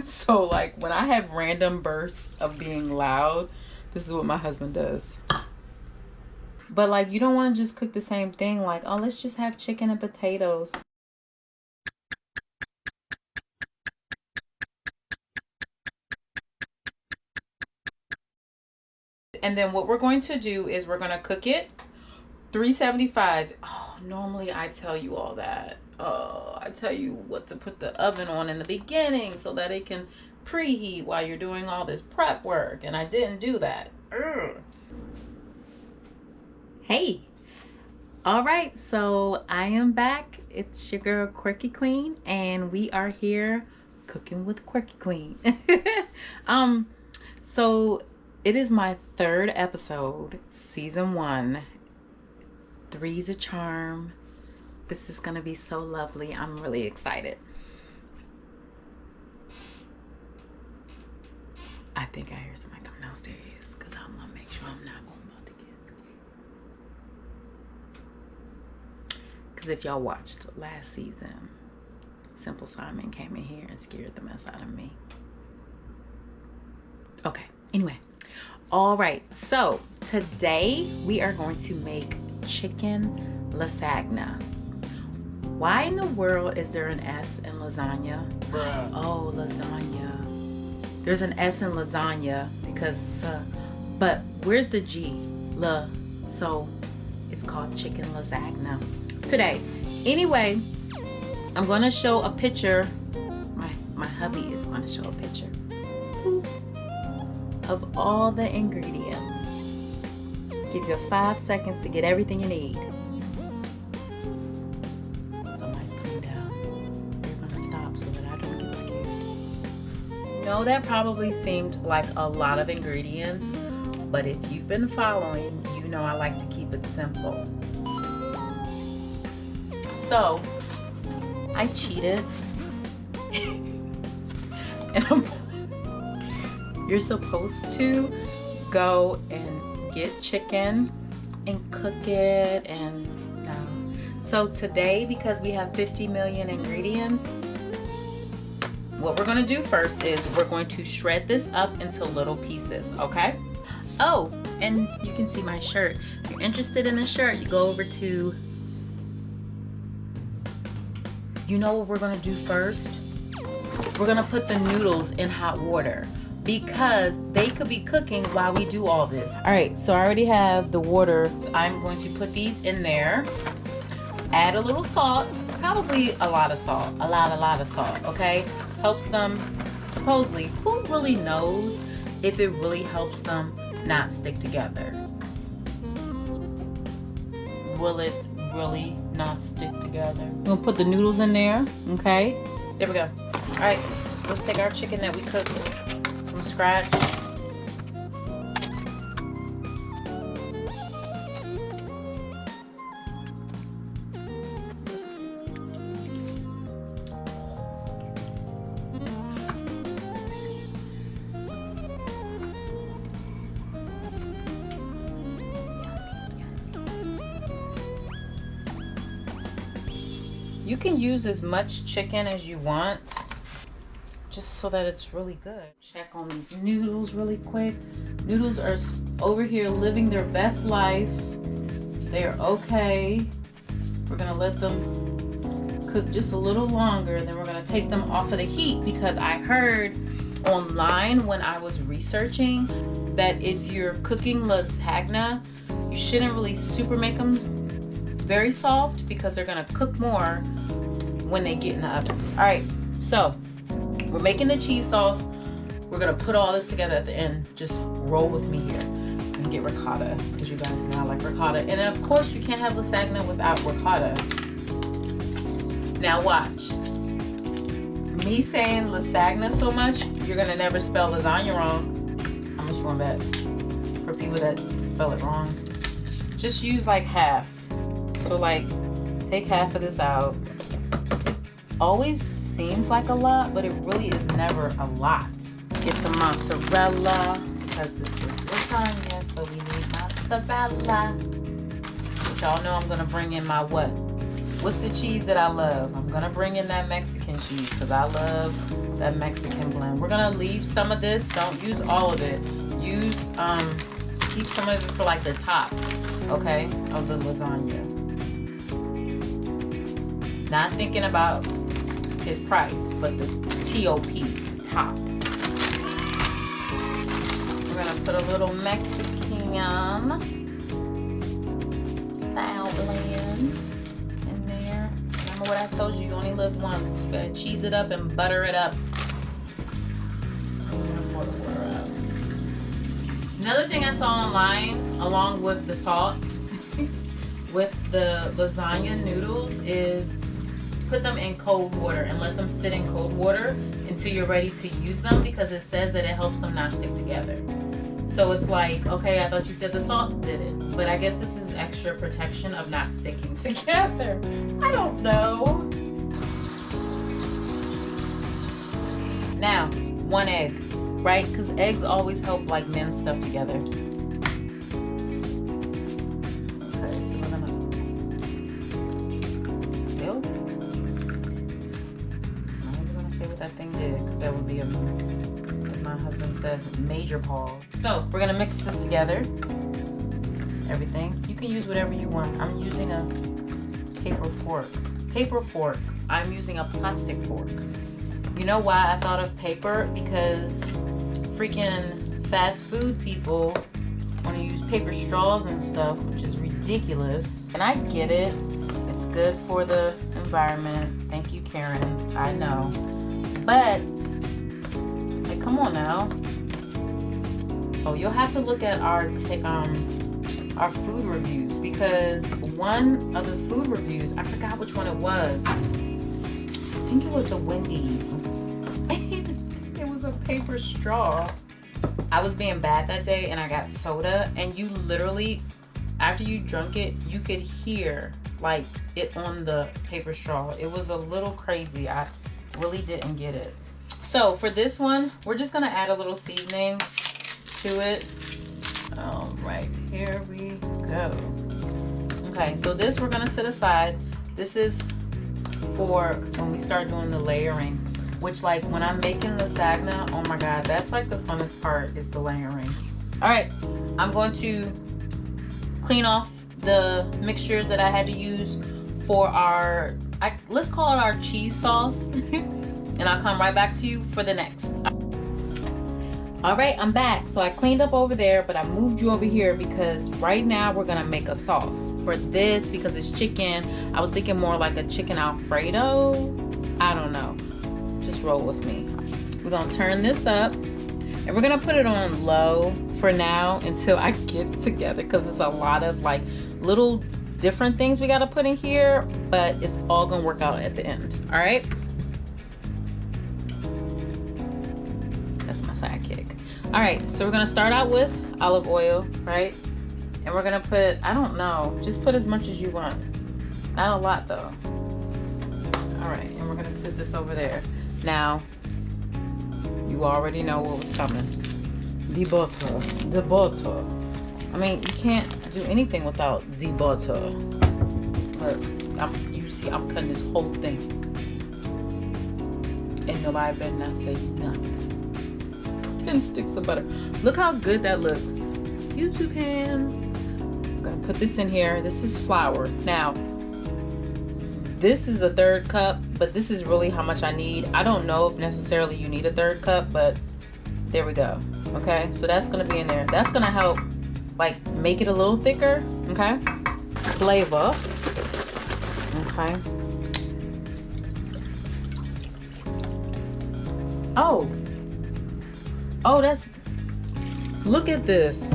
So like when I have random bursts of being loud, this is what my husband does. But like you don't want to just cook the same thing, like, oh, let's just have chicken and potatoes. And then what we're going to do is we're going to cook it 375. Oh, normally I tell you all that. I tell you what to put the oven on in the beginning so that it can preheat while you're doing all this prep work, and I didn't do that. Ugh. Hey. All right, so I am back. It's your girl Quirky Queen, and we are here cooking with Quirky Queen. So it is my third episode, season 1. Three's a charm. This is gonna be so lovely. I'm really excited. I think I hear somebody coming downstairs because I'm gonna make sure I'm not about to get scared. Because if y'all watched last season, Simple Simon came in here and scared the mess out of me. Okay, anyway. All right, so today we are going to make chicken lasagna. Why in the world is there an S in lasagna? Bruh. Oh, lasagna. There's an S in lasagna because, but where's the G? La. So it's called chicken lasagna today. Anyway, I'm going to show a picture. My hubby is going to show a picture of all the ingredients. Give you 5 seconds to get everything you need. Somebody's coming down. They're gonna stop so that I don't get scared. No, that probably seemed like a lot of ingredients, but if you've been following, you know I like to keep it simple. So, I cheated. And you're supposed to go and get chicken and cook it, and so today, because we have 50 million ingredients, what we're going to do first is we're going to shred this up into little pieces. Okay. Oh, and you can see my shirt. If you're interested in this shirt, you go over to, you know what we're going to do first? We're going to put the noodles in hot water, because they could be cooking while we do all this. All right, so I already have the water. I'm going to put these in there, add a little salt, probably a lot of salt, a lot of salt, okay? Helps them, supposedly, who really knows if it really helps them not stick together? Will it really not stick together? We'll put the noodles in there, okay? There we go. All right, so let's take our chicken that we cooked from scratch. You can use as much chicken as you want, just so that it's really good. Check on these noodles really quick. Noodles are over here living their best life. They're okay. We're gonna let them cook just a little longer, and then we're gonna take them off of the heat, because I heard online when I was researching that if you're cooking lasagna, you shouldn't really super make them very soft, because they're gonna cook more when they get in the oven. All right, so we're making the cheese sauce. We're gonna put all this together at the end. Just roll with me here and get ricotta, because you guys know I like ricotta. And of course you can't have lasagna without ricotta. Now watch. Me saying lasagna so much, you're gonna never spell lasagna wrong. How much you want to bet? For people that spell it wrong. Just use like half. So like, take half of this out. Always seems like a lot, but it really is never a lot. Get the mozzarella, because this is lasagna, so we need mozzarella. But y'all know I'm gonna bring in my what? What's the cheese that I love? I'm gonna bring in that Mexican cheese because I love that Mexican blend. We're gonna leave some of this. Don't use all of it. Use keep some of it for like the top, okay, of the lasagna. Not thinking about his price, but the TOP, top. We're gonna put a little Mexican style blend in there. Remember what I told you, you only live once. You gotta cheese it up and butter it up. Another thing I saw online, along with the salt, with the lasagna noodles, is put them in cold water and let them sit in cold water until you're ready to use them, because it says that it helps them not stick together. So it's like, okay, I thought you said the salt did it, but I guess this is extra protection of not sticking together. I don't know. Now, 1 egg, right? Because eggs always help like mend stuff together. Okay, so we're gonna build. I'm not even gonna say what that thing did, because that would be a, as my husband says, major pause. So we're gonna mix this together. Everything. You can use whatever you want. I'm using a paper fork. Paper fork. I'm using a plastic fork. You know why I thought of paper? Because freaking fast food people want to use paper straws and stuff, which is ridiculous. And I get it. It's good for the environment. Thank you, Karens. I know. But, like, come on now. Oh, you'll have to look at our food reviews, because one of the food reviews, I forgot which one it was. I think it was the Wendy's. It was a paper straw. I was being bad that day and I got soda, and you literally, after you drunk it, you could hear like it on the paper straw. It was a little crazy. I really didn't get it. So for this one, we're just gonna add a little seasoning to it. All right, here we go. Okay, so this we're gonna set aside. This is for when we start doing the layering, which, like, when I'm making LasaGna, oh my god, that's like the funnest part, is the layering. All right, I'm going to clean off the mixtures that I had to use for our, let's call it our cheese sauce, and I'll come right back to you for the next. All right, I'm back. So I cleaned up over there, but I moved you over here because right now we're gonna make a sauce. For this, because it's chicken, I was thinking more like a chicken Alfredo. I don't know, just roll with me. We're gonna turn this up and we're gonna put it on low for now until I get it together, because it's a lot of like little different things we gotta put in here, but it's all gonna work out at the end. All right. That's my sidekick. All right, so we're gonna start out with olive oil, right? And we're gonna put, I don't know, just put as much as you want. Not a lot though. All right, and we're gonna sit this over there. Now, you already know what was coming. The butter, the butter. I mean, you can't do anything without the butter. But you see, I'm cutting this whole thing. And nobody better not say nothing. 10 sticks of butter. Look how good that looks. YouTube hands. I'm gonna put this in here. This is flour. Now, this is a 1/3 cup, but this is really how much I need. I don't know if necessarily you need a 1/3 cup, but there we go. Okay, so that's gonna be in there. That's gonna help like make it a little thicker. Okay, flavor. Okay. Oh, that's, look at this.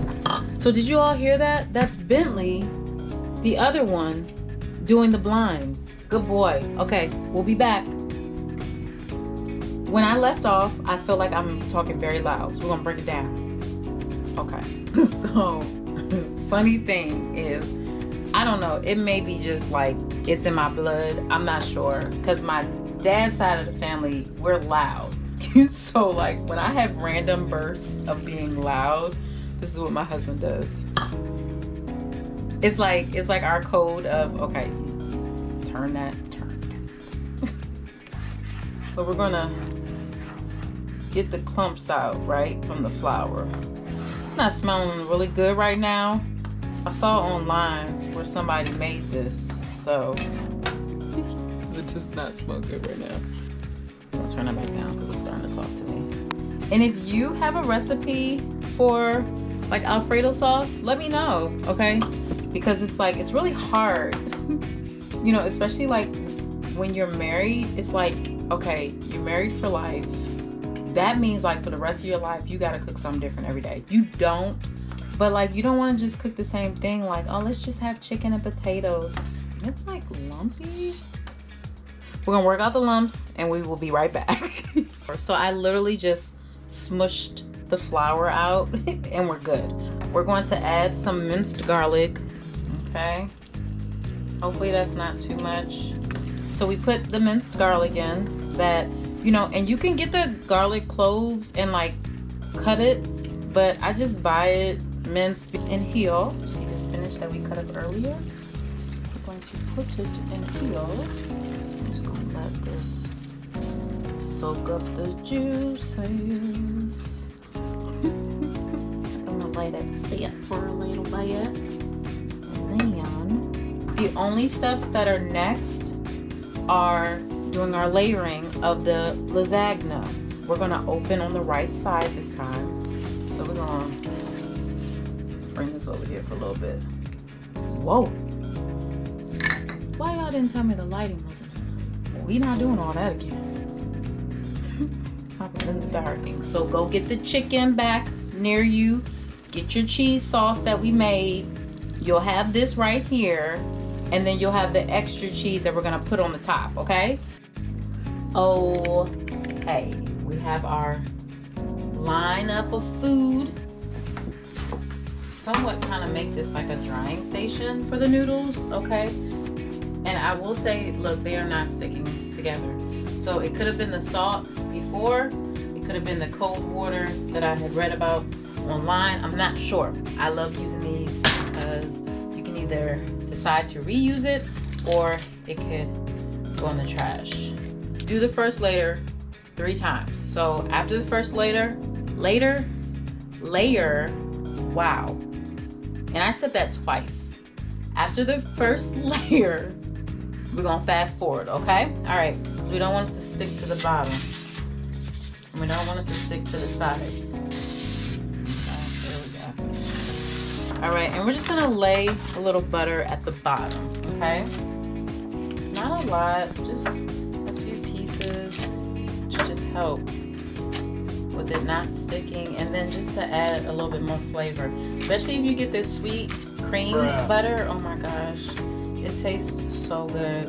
So did you all hear that? That's Bentley, the other one, doing the blinds. Good boy. Okay, we'll be back. When I left off, I feel like I'm talking very loud, so we're gonna break it down. Okay, so funny thing is, I don't know, it may be just like it's in my blood. I'm not sure, because my dad's side of the family, we're loud. So like when I have random bursts of being loud, this is what my husband does. It's like our code of, okay, turn that. But we're gonna get the clumps out, right, from the flour. It's not smelling really good right now. I saw online where somebody made this, so it does not smell good right now. I'm gonna turn it back down because it's starting to talk to me. And if you have a recipe for like Alfredo sauce, let me know, okay? Because it's like, it's really hard, you know, especially like when you're married. It's like, okay, you're married for life. That means like for the rest of your life, you gotta cook something different every day. You don't, but like you don't wanna just cook the same thing. Like, oh, let's just have chicken and potatoes. It's like lumpy. We're gonna work out the lumps and we will be right back. So I literally just smushed the flour out and we're good. We're going to add some minced garlic, okay? Hopefully that's not too much. So we put the minced garlic in that, you know, and you can get the garlic cloves and like cut it, but I just buy it minced in heel. See the spinach that we cut up earlier? We're going to put it in heel. I'm just gonna let this soak up the juices. I'm gonna let it sit for a little bit. And then the only steps that are next are doing our layering of the LasaGna. We're gonna open on the right side this time. So we're gonna bring this over here for a little bit. Whoa. Why y'all didn't tell me the lighting wasn't on? Well, we not doing all that again. I'm in the dark. So go get the chicken back near you. Get your cheese sauce that we made. You'll have this right here. And then you'll have the extra cheese that we're gonna put on the top, okay? Okay, we have our lineup of food. Somewhat kind of make this like a drying station for the noodles, okay? And I will say, look, they are not sticking together. So it could have been the salt before, it could have been the cold water that I had read about online. I'm not sure. I love using these because you can either decide to reuse it or it could go in the trash. Do the first layer 3 times. So after the first layer, wow. And I said that twice. After the first layer, we're gonna fast forward, okay? All right, so we don't want it to stick to the bottom. And we don't want it to stick to the sides. Okay, there we go. All right, and we're just gonna lay a little butter at the bottom, okay? Not a lot, just a few pieces to just help with it not sticking, and then just to add a little bit more flavor. Especially if you get this sweet cream butter, oh my gosh. It tastes so good.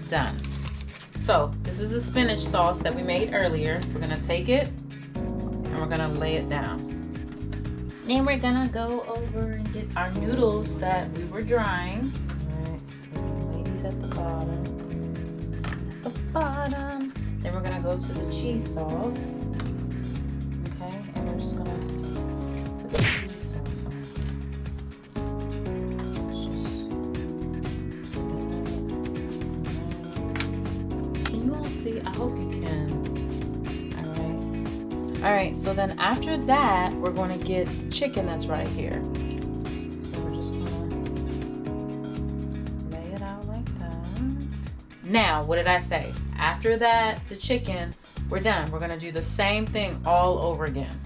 Done. So this is the spinach sauce that we made earlier. We're gonna take it and we're gonna lay it down. Then we're gonna go over and get our noodles that we were drying. All right, lay these at the bottom. At the bottom. Then we're gonna go to the cheese sauce. Okay, and we're just gonna put the cheese sauce on. Can you all see? I hope you can. All right, so then after that, we're going to get the chicken that's right here. So we're just gonna lay it out like that. Now, what did I say? After that, the chicken, we're done. We're gonna do the same thing all over again.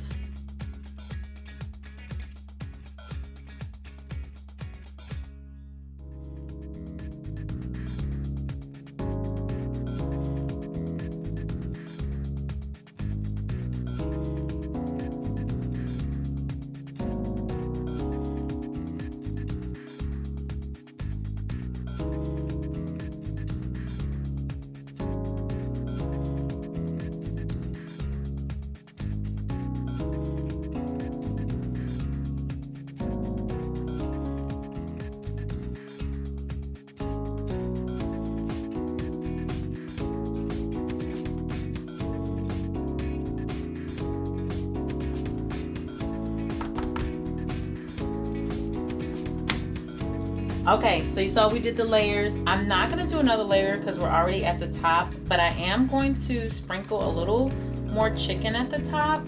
Okay, so you saw we did the layers. I'm not gonna do another layer because we're already at the top, but I am going to sprinkle a little more chicken at the top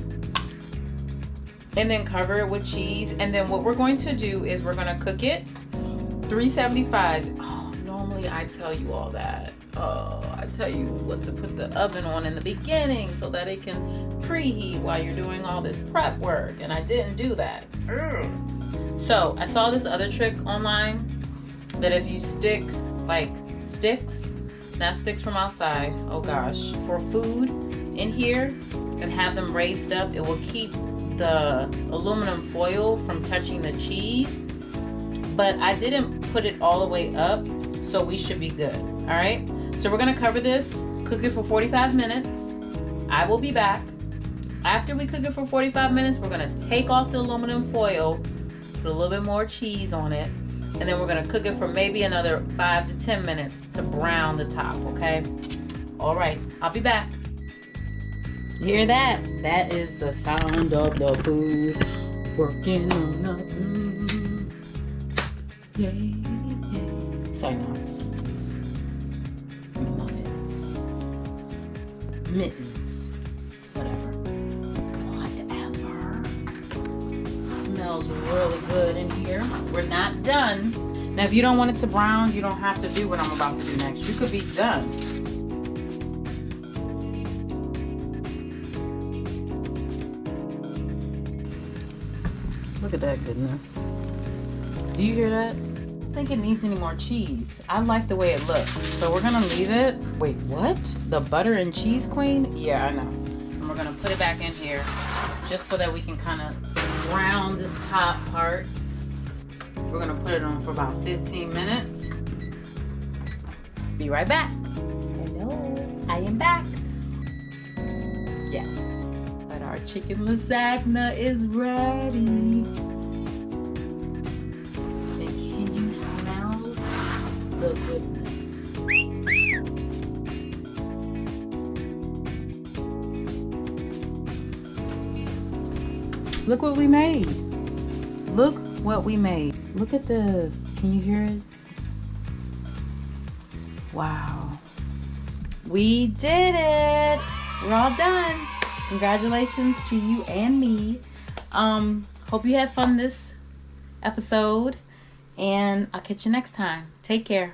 and then cover it with cheese. And then what we're going to do is we're gonna cook it 375. Oh, normally I tell you all that. Oh, I tell you what to put the oven on in the beginning so that it can preheat while you're doing all this prep work, and I didn't do that. Ugh. So I saw this other trick online that if you stick like sticks, not sticks from outside, oh gosh, for food in here and have them raised up, it will keep the aluminum foil from touching the cheese. But I didn't put it all the way up, so we should be good. All right, so we're gonna cover this, cook it for 45 minutes. I will be back. After we cook it for 45 minutes, we're gonna take off the aluminum foil, put a little bit more cheese on it, and then we're gonna cook it for maybe another 5 to 10 minutes to brown the top, okay? All right, I'll be back. You hear that? That is the sound of the food working on up. Yeah, yeah. Sorry now. Muffins. Mittens. Whatever. Smells really good in here. We're not done. Now, if you don't want it to brown, you don't have to do what I'm about to do next. You could be done. Look at that goodness. Do you hear that? I don't think it needs any more cheese. I like the way it looks. So we're gonna leave it. Wait, what? The butter and cheese queen? Yeah, I know. And we're gonna put it back in here just so that we can kind of brown this top part. We're gonna put it on for about 15 minutes. Be right back. Hello, I am back. Yeah, but our chicken lasagna is ready. And can you smell the goodness? Look what we made. Look what we made. Look at this. Can you hear it? Wow. We did it. We're all done. Congratulations to you and me. Hope you had fun this episode, and I'll catch you next time. Take care.